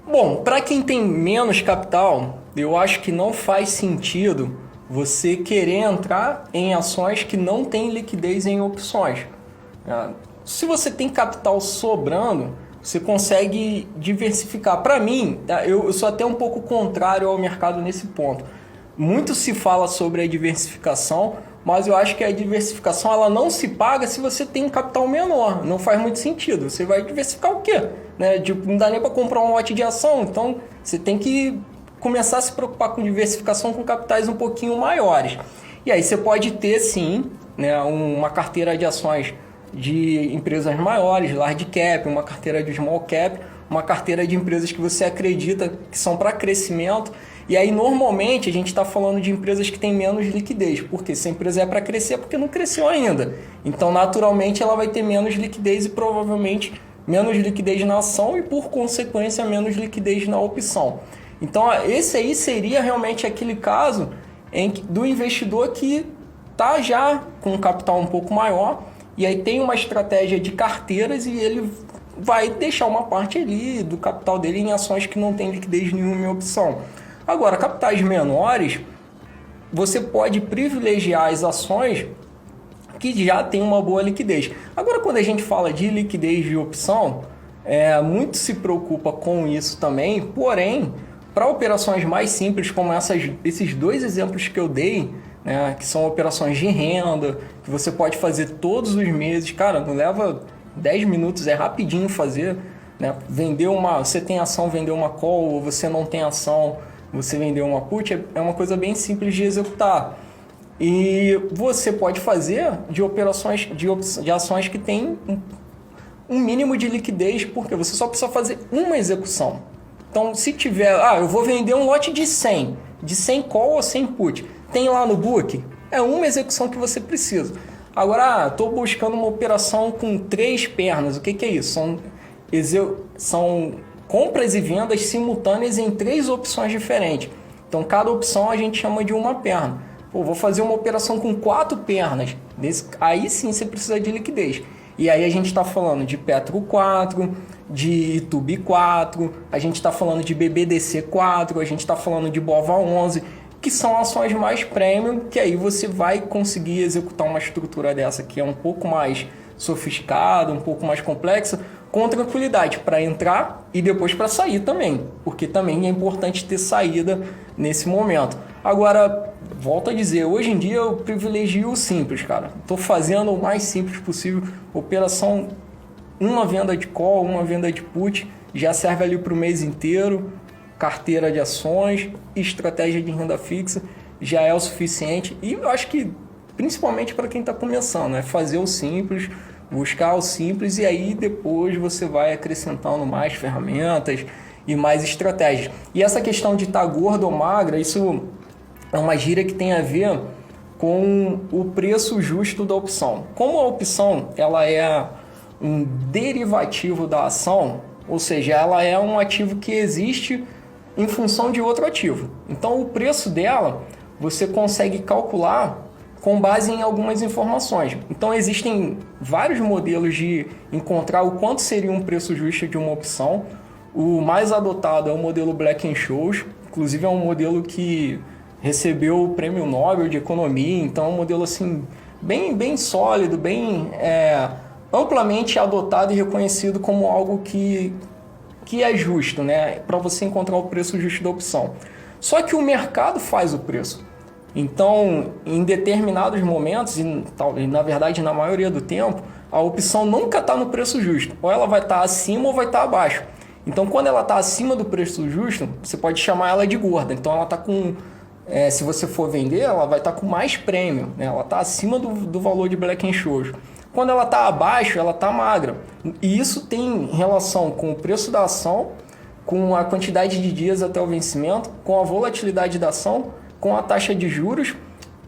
Bom, para quem tem menos capital, eu acho que não faz sentido você querer entrar em ações que não têm liquidez em opções. Se você tem capital sobrando, você consegue diversificar. Para mim, eu sou até um pouco contrário ao mercado nesse ponto. Muito se fala sobre a diversificação, mas eu acho que a diversificação ela não se paga se você tem um capital menor. Não faz muito sentido. Você vai diversificar o quê? Né? Tipo, não dá nem para comprar um lote de ação. Então, você tem que começar a se preocupar com diversificação com capitais um pouquinho maiores. E aí você pode ter, sim, né, uma carteira de ações de empresas maiores, large cap, uma carteira de small cap, uma carteira de empresas que você acredita que são para crescimento. E aí, normalmente, a gente está falando de empresas que têm menos liquidez. Porque se a empresa é para crescer, é porque não cresceu ainda. Então, naturalmente, ela vai ter menos liquidez e provavelmente menos liquidez na ação e, por consequência, menos liquidez na opção. Então, esse aí seria realmente aquele caso do investidor que está já com um capital um pouco maior e aí tem uma estratégia de carteiras e ele vai deixar uma parte ali do capital dele em ações que não tem liquidez nenhuma em opção. Agora, capitais menores, você pode privilegiar as ações que já tem uma boa liquidez. Agora, quando a gente fala de liquidez de opção, muito se preocupa com isso também, porém, para operações mais simples, como esses dois exemplos que eu dei, né, que são operações de renda, que você pode fazer todos os meses, cara, não leva 10 minutos, é rapidinho fazer, né? Você tem ação, vender uma call, ou você não tem ação, você vender uma put, é uma coisa bem simples de executar. E você pode fazer de operações de ações que tem um mínimo de liquidez, porque você só precisa fazer uma execução. Então, se tiver, eu vou vender um lote de 100 call ou 100 put, tem lá no book, é uma execução que você precisa. Agora, estou buscando uma operação com 3 pernas, o que é isso? São compras e vendas simultâneas em 3 opções diferentes. Então, cada opção a gente chama de uma perna. Vou fazer uma operação com 4 pernas. Aí sim você precisa de liquidez. E aí a gente está falando de Petro 4, de Itube 4, a gente está falando de BBDC 4, a gente está falando de Bova 11, que são ações mais premium, que aí você vai conseguir executar uma estrutura dessa que é um pouco mais sofisticada, um pouco mais complexa, com tranquilidade para entrar e depois para sair também, porque também é importante ter saída nesse momento. Agora, volto a dizer, hoje em dia eu privilegio o simples, cara. Estou fazendo o mais simples possível. Operação, uma venda de call, uma venda de put, já serve ali para o mês inteiro. Carteira de ações, estratégia de renda fixa, já é o suficiente. E eu acho que, principalmente para quem está começando, é fazer o simples, buscar o simples e aí depois você vai acrescentando mais ferramentas e mais estratégias. E essa questão de estar gordo ou magra, isso é uma gíria que tem a ver com o preço justo da opção. Como a opção ela é um derivativo da ação, ou seja, ela é um ativo que existe em função de outro ativo. Então, o preço dela você consegue calcular com base em algumas informações. Então, existem vários modelos de encontrar o quanto seria um preço justo de uma opção. O mais adotado é o modelo Black-Scholes, inclusive é um modelo que recebeu o Prêmio Nobel de Economia, então é um modelo assim, bem sólido, amplamente adotado e reconhecido como algo que é justo, né? Para você encontrar o preço justo da opção. Só que o mercado faz o preço. Então, em determinados momentos, e na verdade na maioria do tempo, a opção nunca está no preço justo. Ou ela vai estar acima ou vai estar abaixo. Então, quando ela está acima do preço justo, você pode chamar ela de gorda. Então, ela está com... se você for vender, ela vai estar com mais prêmio, né? Ela está acima do valor de Black-Scholes. Quando ela está abaixo, ela está magra. E isso tem relação com o preço da ação, com a quantidade de dias até o vencimento, com a volatilidade da ação, com a taxa de juros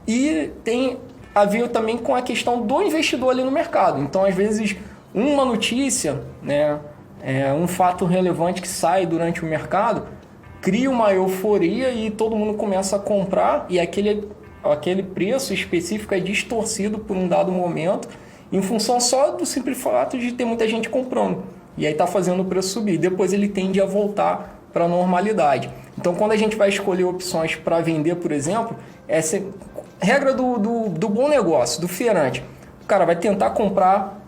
e tem a ver também com a questão do investidor ali no mercado. Então, às vezes, uma notícia, né, um fato relevante que sai durante o mercado, cria uma euforia e todo mundo começa a comprar e aquele preço específico é distorcido por um dado momento em função só do simples fato de ter muita gente comprando. E aí está fazendo o preço subir. Depois ele tende a voltar para a normalidade. Então, quando a gente vai escolher opções para vender, por exemplo, essa é regra do bom negócio, do feirante. O cara vai tentar comprar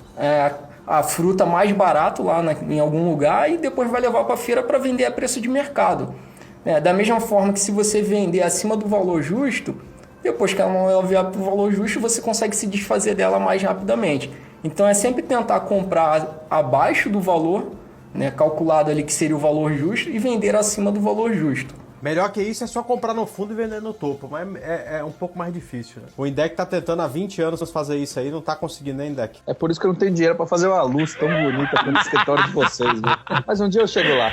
a fruta mais barato lá em algum lugar e depois vai levar para a feira para vender a preço de mercado. Da mesma forma que se você vender acima do valor justo, depois que ela não vier para o valor justo, você consegue se desfazer dela mais rapidamente. Então é sempre tentar comprar abaixo do valor, né, calculado ali que seria o valor justo, e vender acima do valor justo. Melhor que isso é só comprar no fundo e vender no topo, mas é um pouco mais difícil, né? O Indec tá tentando há 20 anos fazer isso aí, não tá conseguindo, né, Indec? É por isso que eu não tenho dinheiro pra fazer uma luz tão bonita como o escritório de vocês, viu? Mas um dia eu chego lá.